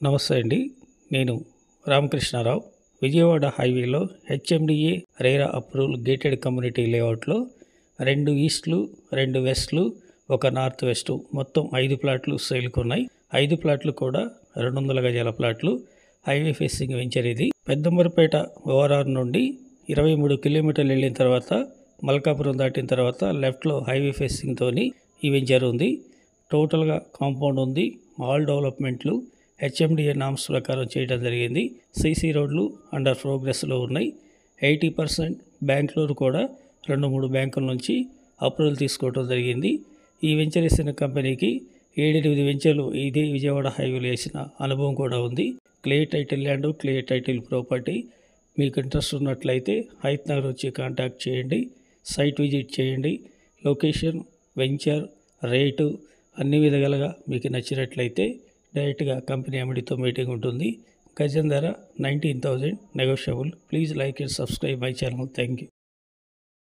నమస్తే అండి. నేను రామకృష్ణారావు. విజయవాడ హైవేలో HMDA RERA approval gated community లేఅవుట్లో 2 ఈస్ట్లు 2 వెస్ట్లు 1 నార్త్ వెస్ట్ మొత్తం 5 ప్లాట్లు సేల్కి ఉన్నాయి. 5 ప్లాట్లు కూడా 200 గజాల ప్లాట్లు. హైవే ఫేసింగ్ వెంచర్ ఇది. పెద్దంబరపేట ఓఆర్ఆర్ నుండి 23 కిలోమీటర్లు వెళ్ళిన తర్వాత మల్కాపురం దాటిన తర్వాత లెఫ్ట్లో హైవే ఫేసింగ్తోని ఈ వెంచర్ ఉంది. టోటల్గా కాంపౌండ్ ఉంది. ఆల్ డెవలప్మెంట్లు హెచ్ఎండిఏ నామ్స్ ప్రకారం చేయడం జరిగింది. సీసీ రోడ్లు అండర్ ప్రోగ్రెస్లో ఉన్నాయి. 80% బ్యాంక్ లోన్ కూడా 2-3 బ్యాంకుల నుంచి అప్రూవల్ తీసుకోవడం జరిగింది. ఈ వెంచర్ వేసిన కంపెనీకి 7-8 వెంచర్లు ఇదే విజయవాడ హైవేలో వేసిన అనుభవం కూడా ఉంది. Clay title land, clay title property. మీకు ఇంట్రెస్ట్ ఉన్నట్లయితే హైత్ నగర్ వచ్చి కాంటాక్ట్ చేయండి. సైట్ విజిట్ చేయండి. లొకేషన్, వెంచర్, రేటు అన్ని విధాలుగా మీకు నచ్చినట్లయితే డైరెక్ట్గా కంపెనీ ఎండితో మీటింగ్ ఉంటుంది. గజం ధర 19,000 negotiable. Please like and subscribe my channel. Thank you.